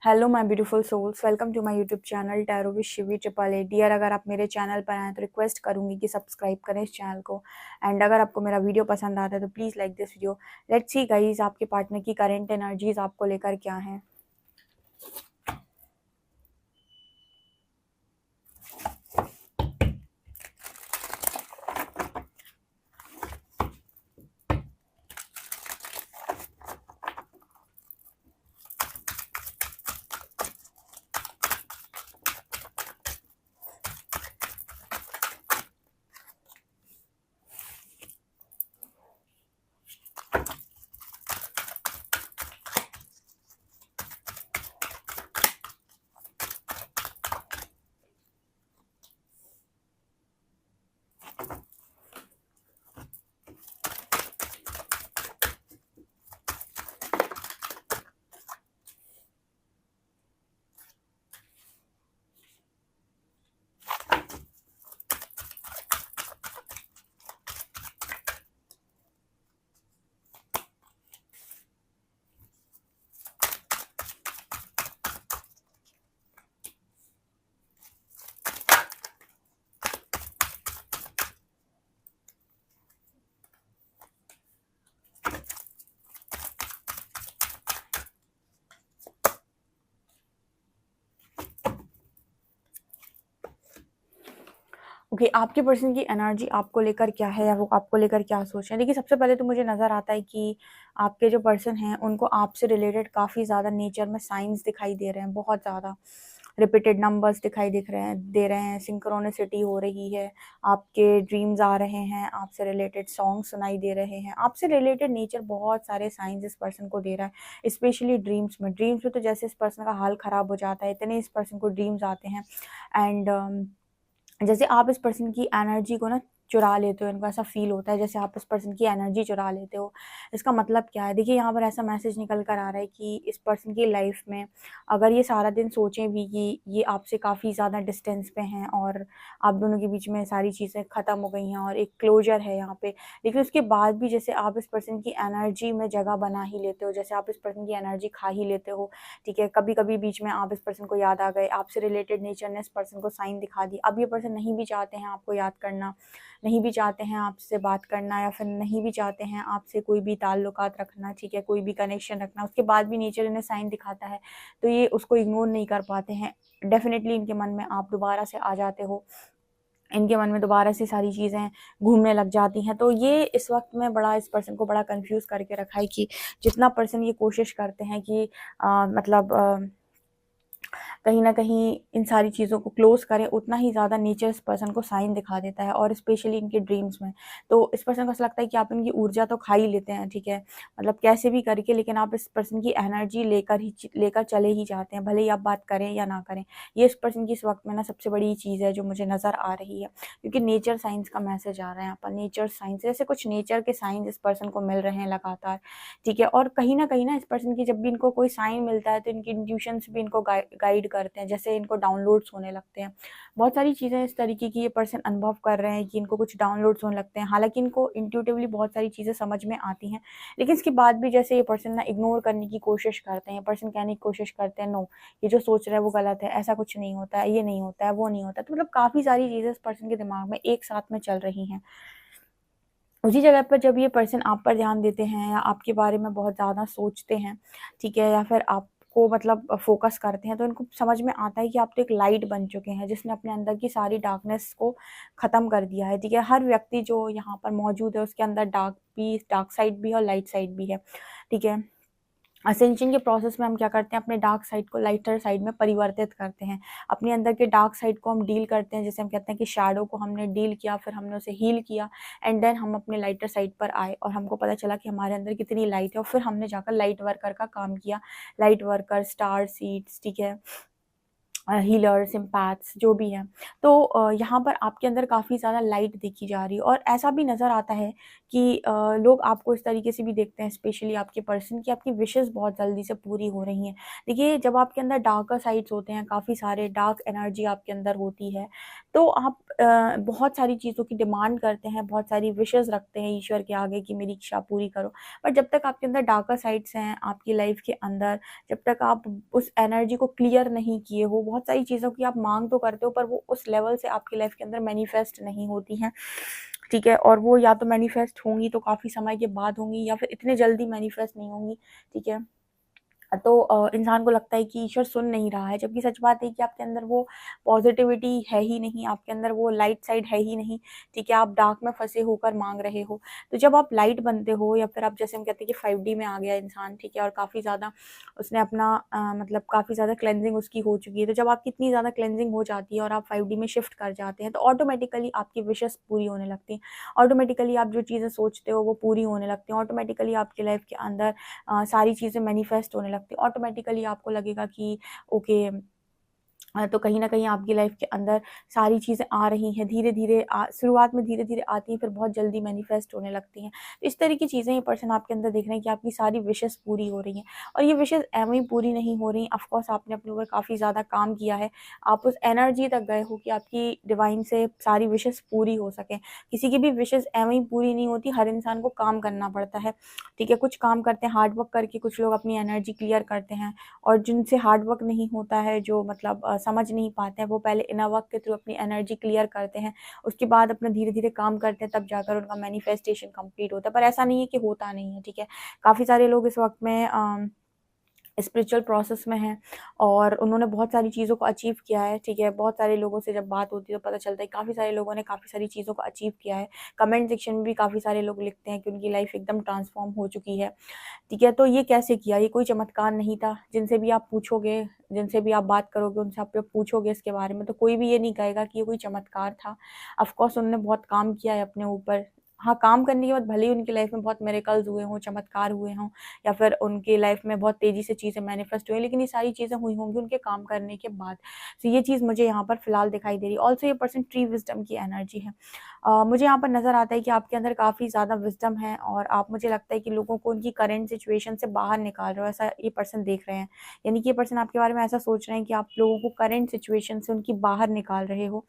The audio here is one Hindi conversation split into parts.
Hello my beautiful souls, welcome to my YouTube channel tarot with Shivi triple eight. Dear, अगर आप मेरे चैनल पर आए तो रिक्वेस्ट करूंगी कि सब्सक्राइब करें इस चैनल को। एंड अगर आपको मेरा वीडियो पसंद आता है तो please like this video. Let's see guys, आपके पार्टनर की करेंट एनर्जीज आपको लेकर क्या है। ओके, आपके पर्सन की एनर्जी आपको लेकर क्या है या वो आपको लेकर क्या सोच रहे हैं। देखिए, सबसे पहले तो मुझे नज़र आता है कि आपके जो पर्सन हैं उनको आपसे रिलेटेड काफ़ी ज़्यादा नेचर में साइंस दिखाई दे रहे हैं, बहुत ज़्यादा रिपीटेड नंबर्स दिखाई दिख रहे हैं दे रहे हैं सिंक्रोनिसिटी हो रही है। आपके ड्रीम्स आ रहे हैं, आपसे रिलेटेड सॉन्ग सुनाई दे रहे हैं, आपसे रिलेटेड नेचर बहुत सारे साइंस इस पर्सन को दे रहा है। स्पेशली ड्रीम्स में तो जैसे इस पर्सन का हाल ख़राब हो जाता है, इतने इस पर्सन को ड्रीम्स आते हैं। एंड जैसे आप इस पर्सन की एनर्जी को ना चुरा लेते हो, इनको ऐसा फील होता है जैसे आप इस पर्सन की एनर्जी चुरा लेते हो। इसका मतलब क्या है? देखिए, यहाँ पर ऐसा मैसेज निकल कर आ रहा है कि इस पर्सन की लाइफ में अगर ये सारा दिन सोचें भी कि ये आपसे काफ़ी ज़्यादा डिस्टेंस पे हैं और आप दोनों के बीच में सारी चीज़ें ख़त्म हो गई हैं और एक क्लोजर है यहाँ पे, लेकिन उसके बाद भी जैसे आप इस पर्सन की एनर्जी में जगह बना ही लेते हो, जैसे आप इस पर्सन की एनर्जी खा ही लेते हो। ठीक है, कभी कभी बीच में आप इस पर्सन को याद आ गए, आपसे रिलेटेड नेचर ने इस पर्सन को साइन दिखा दी। अब ये पर्सन नहीं भी चाहते हैं आपको याद करना, नहीं भी चाहते हैं आपसे बात करना, या फिर नहीं भी चाहते हैं आपसे कोई भी ताल्लुकात रखना, ठीक है, कोई भी कनेक्शन रखना, उसके बाद भी नेचर इन्हें साइन दिखाता है तो ये उसको इग्नोर नहीं कर पाते हैं। डेफिनेटली इनके मन में आप दोबारा से आ जाते हो, इनके मन में दोबारा से सारी चीज़ें घूमने लग जाती हैं। तो ये इस वक्त में बड़ा इस पर्सन को बड़ा कंफ्यूज करके रखा है कि जितना पर्सन ये कोशिश करते हैं कि मतलब कहीं न कहीं इन सारी चीज़ों को क्लोज़ करें, उतना ही ज़्यादा नेचर इस पर्सन को साइन दिखा देता है, और स्पेशली इनके ड्रीम्स में। तो इस पर्सन को ऐसा लगता है कि आप इनकी ऊर्जा तो खा ही लेते हैं, ठीक है? मतलब कैसे भी करके, लेकिन आप इस पर्सन की एनर्जी लेकर चले ही जाते हैं, भले ही आप बात करें या ना करें। ये इस पर्सन की इस वक़्त में ना सबसे बड़ी चीज़ है जो मुझे नज़र आ रही है, क्योंकि नेचर साइंस का मैसेज आ रहा है यहाँ पर। नेचर साइंस जैसे कुछ नेचर के साइंस इस पर्सन को मिल रहे हैं लगातार, ठीक है? और कहीं न कहीं ना इस पर्सन की जब भी इनको कोई साइन मिलता है तो इनकी इंट्यूशंस भी इनको गाइड करते हैं, जैसे इनको डाउनलोड्स होने लगते हैं। बहुत सारी चीज़ें इस तरीके की ये पर्सन अनुभव कर रहे हैं कि इनको कुछ डाउनलोड्स होने लगते हैं। हालाँकि इनको इंट्यूटिवली बहुत सारी चीज़ें समझ में आती हैं, लेकिन इसके बाद भी जैसे ये पर्सन ना इग्नोर करने की कोशिश करते हैं। ये पर्सन कहने की कोशिश करते हैं, नो, ये जो सोच रहा है वो गलत है, ऐसा कुछ नहीं होता है, ये नहीं होता है, वो नहीं होता है। तो मतलब काफ़ी सारी चीज़ें इस पर्सन के दिमाग में एक साथ में चल रही हैं। उसी जगह पर जब ये पर्सन आप पर ध्यान देते हैं या आपके बारे में बहुत ज़्यादा सोचते हैं, ठीक है, या फिर आपको मतलब फ़ोकस करते हैं, तो इनको समझ में आता है कि आप तो एक लाइट बन चुके हैं जिसने अपने अंदर की सारी डार्कनेस को ख़त्म कर दिया है, ठीक है। हर व्यक्ति जो यहाँ पर मौजूद है उसके अंदर डार्क साइड भी है और लाइट साइड भी है, ठीक है। असेंशन के प्रोसेस में हम क्या करते हैं, अपने डार्क साइड को लाइटर साइड में परिवर्तित करते हैं। अपने अंदर के डार्क साइड को हम डील करते हैं, जैसे हम कहते हैं कि शैडो को हमने डील किया, फिर हमने उसे हील किया, एंड देन हम अपने लाइटर साइड पर आए और हमको पता चला कि हमारे अंदर कितनी लाइट है, और फिर हमने जाकर लाइट वर्कर का काम किया। लाइट वर्कर, स्टार सीड्स, ठीक है, हीलर्स, एम्पैथ्स जो भी हैं। तो यहाँ पर आपके अंदर काफ़ी ज़्यादा लाइट देखी जा रही है और ऐसा भी नज़र आता है कि लोग आपको इस तरीके से भी देखते हैं, स्पेशली आपके पर्सन, कि आपकी विशेज़ बहुत जल्दी से पूरी हो रही हैं। देखिए, जब आपके अंदर डार्कर साइड्स होते हैं, काफ़ी सारे डार्क एनर्जी आपके अंदर होती है, तो आप बहुत सारी चीज़ों की डिमांड करते हैं, बहुत सारी विशेज़ रखते हैं ईश्वर के आगे कि मेरी इच्छा पूरी करो। बट जब तक आपके अंदर डार्कर साइड्स हैं आपकी लाइफ़ के अंदर, जब तक आप उस एनर्जी को क्लियर नहीं किए हो, बहुत सारी चीज़ों की आप माँग तो करते हो पर वो उस लेवल से आपकी लाइफ़ के अंदर मैनिफेस्ट नहीं होती हैं, ठीक है? और वो या तो मैनिफेस्ट होंगी तो काफ़ी समय के बाद होंगी या फिर इतने जल्दी मैनिफेस्ट नहीं होंगी, ठीक है? तो इंसान को लगता है कि ईश्वर सुन नहीं रहा है, जबकि सच बात है कि आपके अंदर वो पॉज़िटिविटी है ही नहीं, आपके अंदर वो लाइट साइड है ही नहीं, ठीक है? आप डार्क में फँसे होकर माँग रहे हो। तो जब आप लाइट बनते हो या फिर आप, जैसे हम कहते हैं कि 5D में आ गया इंसान, ठीक है? और काफ़ी ज़्यादा उसने अपना मतलब काफ़ी ज़्यादा क्लेंजिंग उसकी हो चुकी है। तो जब आपकी इतनी ज़्यादा क्लेंजिंग हो जाती है और आप 5D में शिफ्ट कर जाते हैं, तो ऑटोमैटिकली आपकी विशेज़ पूरी होने लगती हैं। ऑटोमैटिकली आप जो चीज़ें सोचते हो वो पूरी होने लगती हैं। ऑटोमैटिकली आपकी लाइफ़ के अंदर सारी चीज़ें मैनिफेस्ट होने लगती हैं। ऑटोमैटिकली आपको लगेगा कि ओके, तो कहीं न कहीं आपकी लाइफ़ के अंदर सारी चीज़ें आ रही हैं, धीरे-धीरे शुरुआत में धीरे-धीरे आती हैं, फिर बहुत जल्दी मैनिफेस्ट होने लगती हैं। तो इस तरह की चीज़ें ये पर्सन आपके अंदर देख रहे हैं कि आपकी सारी विशेज़ पूरी हो रही हैं और ये विशेज़ एवें ही पूरी नहीं हो रही। ऑफ़ कोर्स आपने अपने ऊपर काफ़ी ज़्यादा काम किया है। आप उस एनर्जी तक गए हो कि आपकी डिवाइन से सारी विशेज़ पूरी हो सकें। किसी की भी विशेज़ एवें ही पूरी नहीं होती, हर इंसान को काम करना पड़ता है, ठीक है? कुछ काम करते हैं हार्ड वर्क करके, कुछ लोग अपनी एनर्जी क्लियर करते हैं और जिनसे हार्ड वर्क नहीं होता है, जो मतलब समझ नहीं पाते हैं, वो पहले इनर वर्क के थ्रू अपनी एनर्जी क्लियर करते हैं, उसके बाद अपना धीरे-धीरे काम करते हैं, तब जाकर उनका मैनिफेस्टेशन कंप्लीट होता है। पर ऐसा नहीं है कि होता नहीं है, ठीक है? काफ़ी सारे लोग इस वक़्त में स्पिरिचुअल प्रोसेस में हैं और उन्होंने बहुत सारी चीज़ों को अचीव किया है, ठीक है? बहुत सारे लोगों से जब बात होती है तो पता चलता है काफ़ी सारे लोगों ने काफ़ी सारी चीज़ों को अचीव किया है। कमेंट सेक्शन में भी काफ़ी सारे लोग लिखते हैं कि उनकी लाइफ़ एकदम ट्रांसफ़ॉर्म हो चुकी है, ठीक है? तो ये कैसे किया? ये कोई चमत्कार नहीं था। जिनसे भी आप पूछोगे, जिनसे भी आप बात करोगे, उनसे आप पूछोगे इसके बारे में, तो कोई भी ये नहीं कहेगा कि ये कोई चमत्कार था। ऑफ़ कोर्स उन्होंने बहुत काम किया है अपने ऊपर। हाँ, काम करने के बाद भले ही उनकी लाइफ़ में बहुत मिरेकल्स हुए हों, चमत्कार हुए हों या फिर उनकी लाइफ़ में बहुत तेज़ी से चीज़ें मैनिफेस्ट हुई, लेकिन ये सारी चीज़ें हुई होंगी उनके काम करने के बाद। तो ये चीज़ मुझे यहाँ पर फ़िलहाल दिखाई दे रही है। ऑल्सो ये पर्सन ट्री विज़डम की एनर्जी है। मुझे यहाँ पर नज़र आता है कि आपके अंदर काफ़ी ज़्यादा विज़डम है और आप, मुझे लगता है कि लोगों को उनकी करंट सिचुएशन से बाहर निकाल रहे हो, ऐसा ये पर्सन देख रहे हैं। यानी कि ये पर्सन आपके बारे में ऐसा सोच रहे हैं कि आप लोगों को करंट सिचुएशन से उनकी बाहर निकाल रहे हो।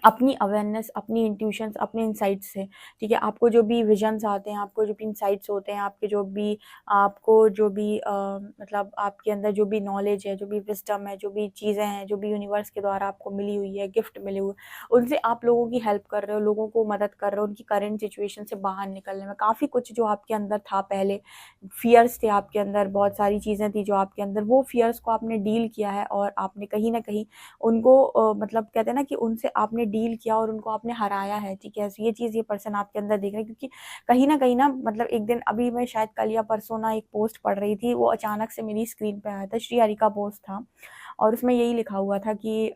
अपनी अवेयरनेस, अपनी इंट्यूशंस, अपने इनसाइट्स से, ठीक है? आपको जो भी विज़न्स आते हैं, आपको जो भी इनसाइट्स होते हैं, आपको जो भी मतलब आपके अंदर जो भी नॉलेज है, जो भी विज़डम है, जो भी चीज़ें हैं, जो भी यूनिवर्स के द्वारा आपको मिली हुई है, गिफ्ट मिले हुए, उनसे आप लोगों की हेल्प कर रहे हो, लोगों को मदद कर रहे हो, उनकी करंट सिचुएशन से बाहर निकलने में। काफ़ी कुछ जो आपके अंदर था पहले, फ़ियर्स थे आपके अंदर, बहुत सारी चीज़ें थी जो आपके अंदर, वो फ़ियर्स को आपने डील किया है और आपने कहीं न कहीं उनको मतलब कहते हैं ना कि उनसे आपने डील किया और उनको आपने हराया है, ठीक है? तो ये चीज़ ये पर्सन आपके अंदर देख रहे हैं क्योंकि कहीं न कहीं ना, मतलब एक दिन, अभी मैं शायद कल या परसों ना एक पोस्ट पढ़ रही थी, वो अचानक से मेरी स्क्रीन पे आया था, श्री हरि का पोस्ट था और उसमें यही लिखा हुआ था कि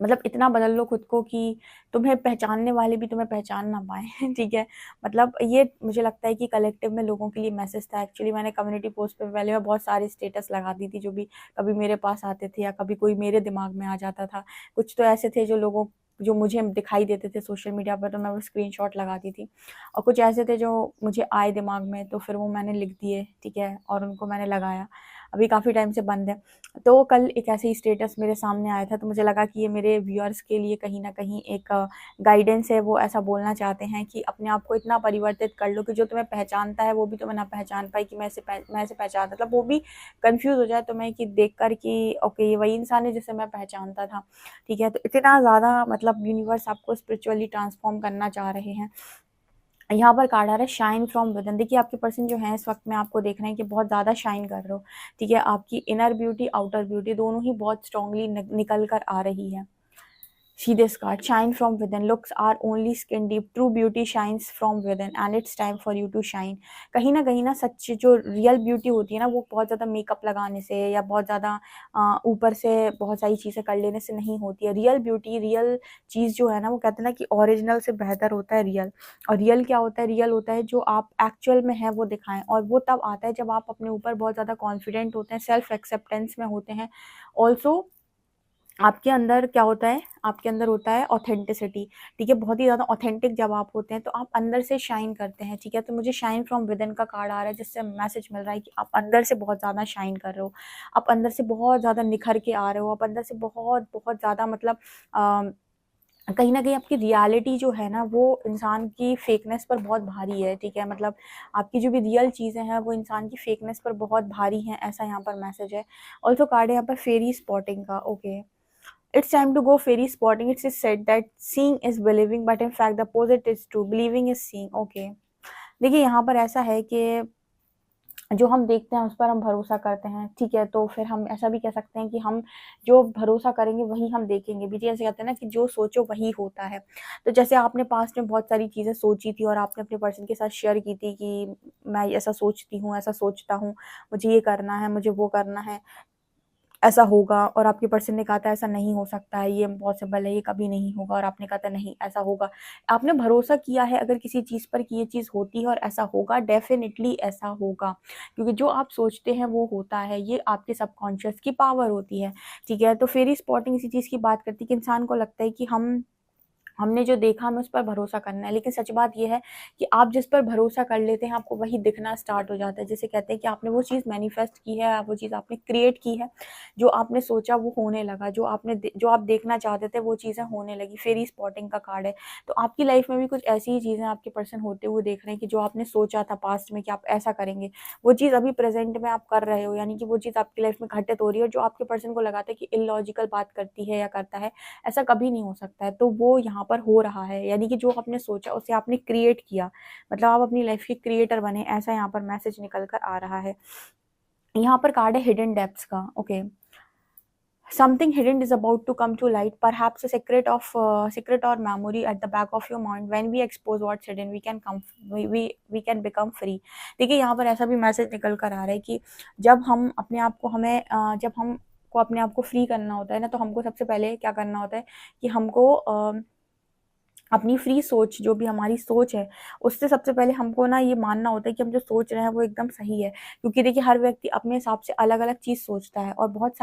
मतलब इतना बदल लो खुद को कि तुम्हें पहचानने वाले भी तुम्हें पहचान ना पाएँ, ठीक है? मतलब ये मुझे लगता है कि कलेक्टिव में लोगों के लिए मैसेज था। एक्चुअली मैंने कम्युनिटी पोस्ट पे पहले मैं बहुत सारे स्टेटस लगाती थी, जो भी कभी मेरे पास आते थे या कभी कोई मेरे दिमाग में आ जाता था। कुछ तो ऐसे थे जो मुझे दिखाई देते थे सोशल मीडिया पर, तो मैं वो स्क्रीनशॉट लगाती थी और कुछ ऐसे थे जो मुझे आए दिमाग में, तो फिर वो मैंने लिख दिए, ठीक है? और उनको मैंने लगाया। अभी काफ़ी टाइम से बंद है। तो कल एक ऐसे ही स्टेटस मेरे सामने आया था, तो मुझे लगा कि ये मेरे व्यूअर्स के लिए कहीं न कहीं एक गाइडेंस है। वो ऐसा बोलना चाहते हैं कि अपने आप को इतना परिवर्तित कर लो कि जो तुम्हें पहचानता है वो भी तुम्हें ना पहचान पाए कि मैं इसे पहचान, मतलब वो भी कन्फ्यूज़ हो जाए तुम्हें कि देखकर कि ओके, ये वही इंसान है जिसे मैं पहचानता था, ठीक है? तो इतना ज़्यादा मतलब यूनिवर्स आपको स्पिरिचुअली ट्रांसफ़ॉर्म करना चाह रहे हैं। यहाँ पर कार्ड आ रहा है शाइन फ्रॉम विदिन। देखिए, आपके पर्सन जो हैं इस वक़्त में आपको देख रहे हैं कि बहुत ज़्यादा शाइन कर रहे हो, ठीक है? आपकी इनर ब्यूटी, आउटर ब्यूटी दोनों ही बहुत स्ट्रॉन्गली निकल कर आ रही है। See this card, shine from within. Looks are only skin deep. True beauty shines from within and it's time for you to shine. कहीं ना सच जो रियल ब्यूटी होती है ना, वो बहुत ज़्यादा मेकअप लगाने से या बहुत ज़्यादा ऊपर से बहुत सारी चीज़ें कर लेने से नहीं होती है। रियल ब्यूटी, रियल चीज़ जो है ना, वो कहते हैं ना कि ओरिजिनल से बेहतर होता है रियल। और रियल क्या होता है? रियल होता है जो आप एक्चुअल में है वो दिखाएं, और वो तब आता है जब आप अपने ऊपर बहुत ज़्यादा कॉन्फिडेंट होते हैं, सेल्फ एक्सेप्टेंस में होते हैं। ऑल्सो आपके अंदर क्या होता है? आपके अंदर होता है ऑथेंटिसिटी, ठीक है? बहुत ही ज़्यादा ऑथेंटिक जब आप होते हैं तो आप अंदर से शाइन करते हैं, ठीक है? तो मुझे शाइन फ्रॉम विदिन का कार्ड आ रहा है, जिससे मैसेज मिल रहा है कि आप अंदर से बहुत ज़्यादा शाइन कर रहे हो, आप अंदर से बहुत ज़्यादा निखर के आ रहे हो, आप अंदर से बहुत बहुत ज़्यादा मतलब कहीं न कहीं आपकी रियलिटी जो है ना, वो इंसान की फेकनेस पर बहुत भारी है, ठीक है? मतलब आपकी जो भी रियल चीज़ें हैं, वो इंसान की फेकनेस पर बहुत भारी हैं, ऐसा यहाँ पर मैसेज है। ऑल्सो कार्ड है यहाँ पर फेरी स्पॉटिंग का, okay. It's time to go fairy spotting. It is said that seeing is believing, but in fact the opposite is true. Believing is seeing. Okay. देखिए यहाँ पर ऐसा है कि जो हम देखते हैं उस पर हम भरोसा करते हैं, ठीक है? तो फिर हम ऐसा भी कह सकते हैं कि हम जो भरोसा करेंगे वही हम देखेंगे भी। जी, ऐसे कहते हैं ना कि जो सोचो वही होता है। तो जैसे आपने पास्ट में बहुत सारी चीज़ें सोची थी और आपने अपने पर्सन के साथ शेयर की थी कि मैं ऐसा सोचती हूँ, ऐसा सोचता हूँ, मुझे ये करना है, मुझे वो करना है, ऐसा होगा, और आपके पर्सन ने कहा था ऐसा नहीं हो सकता है, ये इम्पॉसिबल है, ये कभी नहीं होगा, और आपने कहा था नहीं ऐसा होगा। आपने भरोसा किया है अगर किसी चीज़ पर कि ये चीज़ होती है और ऐसा होगा, डेफ़िनिटली ऐसा होगा। क्योंकि जो आप सोचते हैं वो होता है, ये आपके सबकॉन्शियस की पावर होती है, ठीक है? तो फेयरी स्पॉटिंग इसी चीज़ की बात करती है कि इंसान को लगता है कि हमने जो देखा हमें उस पर भरोसा करना है, लेकिन सच बात ये है कि आप जिस पर भरोसा कर लेते हैं आपको वही दिखना स्टार्ट हो जाता है। जैसे कहते हैं कि आपने वो चीज़ मैनिफेस्ट की है, वो चीज़ आपने क्रिएट की है, जो आपने सोचा वो होने लगा, जो आप देखना चाहते थे वो चीज़ें होने लगी। फेरी स्पॉटिंग का कार्ड है। तो आपकी लाइफ में भी कुछ ऐसी ही चीज़ें आपके पर्सन होते हुए देख रहे हैं कि जो आपने सोचा था पास्ट में कि आप ऐसा करेंगे, वो चीज़ अभी प्रेजेंट में आप कर रहे हो, यानी कि वो चीज़ आपकी लाइफ में घटित हो रही है, और जो आपके पर्सन को लगा था कि इलॉजिकल बात करती है या करता है, ऐसा कभी नहीं हो सकता है, तो वो यहाँ पर हो रहा है। यानी कि जो आपने सोचा उसे आपने क्रिएट किया, मतलब आप अपनी लाइफ के क्रिएटर बने, ऐसा यहाँ पर मैसेज निकल कर आ रहा है। यहाँ पर कार्ड है हिडन डेप्थ्स का, okay. Something hidden is about to come to light, perhaps a secret or memory at the back of your mind. When we expose what's hidden, we can become free. देखिए यहाँ पर ऐसा भी मैसेज निकल कर आ रहा है कि जब हम अपने आप को जब हमको अपने आप को फ्री करना होता है ना, तो हमको सबसे पहले क्या करना होता है कि हमको अपनी फ्री सोच, जो भी हमारी सोच है, उससे सबसे पहले हमको ना ये मानना होता है कि हम जो सोच रहे हैं वो एकदम सही है। क्योंकि देखिए हर व्यक्ति अपने हिसाब से अलग-अलग चीज़ सोचता है, और बहुत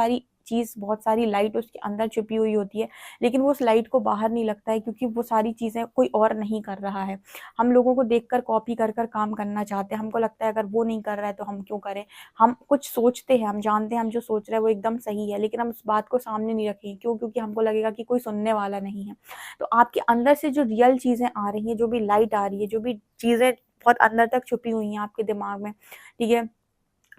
सारी लाइट उसके अंदर छुपी हुई होती है, लेकिन वो उस लाइट को बाहर नहीं लगता है, क्योंकि वो सारी चीज़ें कोई और नहीं कर रहा है। हम लोगों को देखकर कॉपी कर कर काम करना चाहते हैं, हमको लगता है अगर वो नहीं कर रहा है तो हम क्यों करें? हम कुछ सोचते हैं, हम जानते हैं हम जो सोच रहे हैं वो एकदम सही है, लेकिन हम उस बात को सामने नहीं रखेंगे, क्यों? क्योंकि हमको लगेगा कि कोई सुनने वाला नहीं है। तो आपके अंदर से जो रियल चीज़ें आ रही हैं, जो भी लाइट आ रही है, जो भी चीज़ें बहुत अंदर तक छुपी हुई हैं आपके दिमाग में, ठीक है?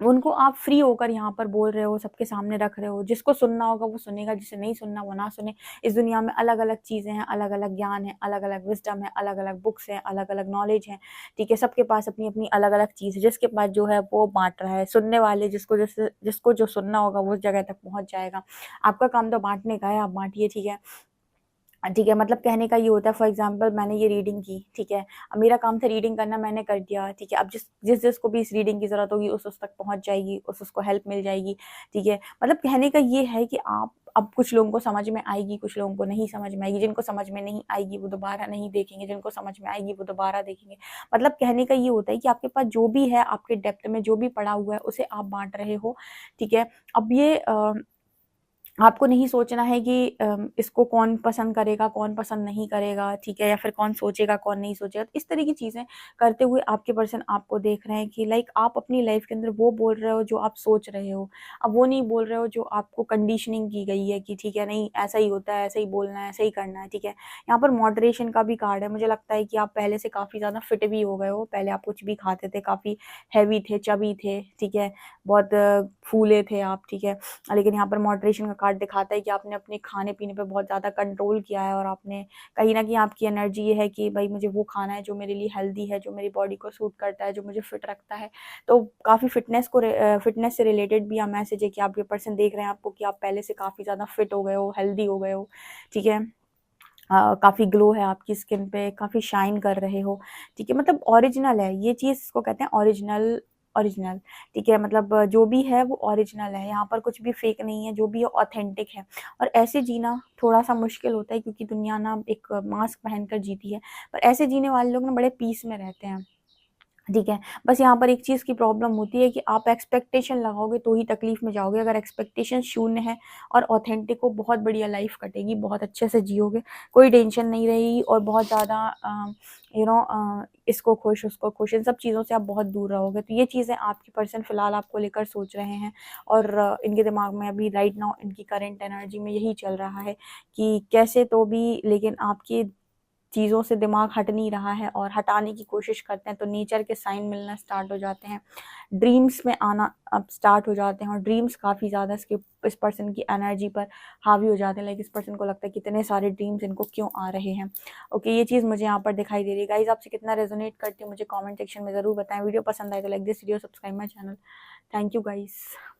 उनको आप फ्री होकर यहाँ पर बोल रहे हो, सबके सामने रख रहे हो। जिसको सुनना होगा वो सुनेगा, जिसे नहीं सुनना वो ना सुने। इस दुनिया में अलग-अलग चीज़ें हैं, अलग-अलग ज्ञान है, अलग-अलग विज़डम है, अलग-अलग बुक्स हैं, अलग-अलग नॉलेज है, ठीक है? सबके पास अपनी-अपनी अलग-अलग चीज़ है। जिसके पास जो है वो बाँट रहा है। सुनने वाले जिसको जो सुनना होगा वो उस जगह तक पहुँच जाएगा। आपका काम तो बाँटने का है, आप बाँटिए, ठीक है? ठीक है, मतलब कहने का ये होता है, फॉर एग्ज़ाम्पल मैंने ये रीडिंग की, ठीक है? अब मेरा काम था रीडिंग करना, मैंने कर दिया, ठीक है? अब जिसको भी इस रीडिंग की ज़रूरत होगी उस तक पहुँच जाएगी, उसको हेल्प मिल जाएगी, ठीक है? मतलब कहने का ये है कि आप अब कुछ लोगों को समझ में आएगी, कुछ लोगों को नहीं समझ में आएगी। जिनको समझ में नहीं आएगी वो दोबारा नहीं देखेंगे, जिनको समझ में आएगी वो दोबारा देखेंगे। मतलब कहने का ये होता है कि आपके पास जो भी है, आपके डेप्थ में जो भी पड़ा हुआ है उसे आप बाँट रहे हो, ठीक है? अब ये आपको नहीं सोचना है कि इसको कौन पसंद करेगा, कौन पसंद नहीं करेगा, ठीक है? या फिर कौन सोचेगा, कौन नहीं सोचेगा। तो इस तरह की चीज़ें करते हुए आपके पर्सन आपको देख रहे हैं कि लाइक आप अपनी लाइफ़ के अंदर वो बोल रहे हो जो आप सोच रहे हो। अब वो नहीं बोल रहे हो जो आपको कंडीशनिंग की गई है कि ठीक है, नहीं ऐसा ही होता है, ऐसा ही बोलना है, ऐसा ही करना है, ठीक है? यहाँ पर मॉडरेशन का भी कार्ड है। मुझे लगता है कि आप पहले से काफ़ी ज़्यादा फिट भी हो गए हो। पहले आप कुछ भी खाते थे, काफ़ी हेवी थे, चबी थे, ठीक है? बहुत फूले थे आप, ठीक है? लेकिन यहाँ पर मॉडरेशन का कार्ड दिखाता है कि आपने अपने खाने-पीने पे बहुत ज़्यादा कंट्रोल किया है, और आपने कहीं न कहीं आपकी एनर्जी ये है कि भई मुझे वो खाना है जो मेरे लिए हेल्दी है, जो मेरी बॉडी को सूट करता है, जो मुझे फिट रखता है। तो काफ़ी फिटनेस से रिलेटेड भी यहाँ मैसेज है कि आपके पर्सन देख रहे हैं आपको कि आप पहले से काफ़ी ज़्यादा फिट हो गए हो, हेल्दी हो गए हो, ठीक है? काफ़ी ग्लो है आपकी स्किन पे, काफ़ी शाइन कर रहे हो, ठीक है? मतलब ओरिजिनल है, ये चीज़ इसको कहते हैं ओरिजिनल। ओरिजिनल, ठीक है? मतलब जो भी है वो ओरिजिनल है, यहाँ पर कुछ भी फेक नहीं है, जो भी है ऑथेंटिक है। और ऐसे जीना थोड़ा-सा मुश्किल होता है क्योंकि दुनिया ना एक मास्क पहनकर जीती है, पर ऐसे जीने वाले लोग ना बड़े पीस में रहते हैं। ठीक है, बस यहाँ पर एक चीज़ की प्रॉब्लम होती है कि आप एक्सपेक्टेशन लगाओगे तो ही तकलीफ़ में जाओगे, अगर एक्सपेक्टेशन शून्य है और ऑथेंटिक हो, बहुत बढ़िया लाइफ़ कटेगी, बहुत अच्छे से जियोगे, कोई टेंशन नहीं रहेगी और बहुत ज़्यादा इसको खुश, उसको खुश, इन सब चीज़ों से आप बहुत दूर रहोगे। तो ये चीज़ें आपके पर्सन फ़िलहाल आपको लेकर सोच रहे हैं और इनके दिमाग में अभी राइट नाउ इनकी करंट एनर्जी में यही चल रहा है कि कैसे तो भी लेकिन आपकी चीज़ों से दिमाग हट नहीं रहा है और हटाने की कोशिश करते हैं, तो नेचर के साइन मिलना स्टार्ट हो जाते हैं, ड्रीम्स में आना अब स्टार्ट हो जाते हैं और ड्रीम्स काफ़ी ज़्यादा इस पर्सन की एनर्जी पर हावी हो जाते हैं। लाइक इस पर्सन को लगता है कि इतने सारे ड्रीम्स इनको क्यों आ रहे हैं। ओके, ये चीज़ मुझे यहाँ पर दिखाई दे रही है। गाइज़, आपसे कितना रेजोनेट करती है मुझे कमेंट सेक्शन में ज़रूर बताएं। वीडियो पसंद आए तो like this video, subscribe my channel. Thank you guys.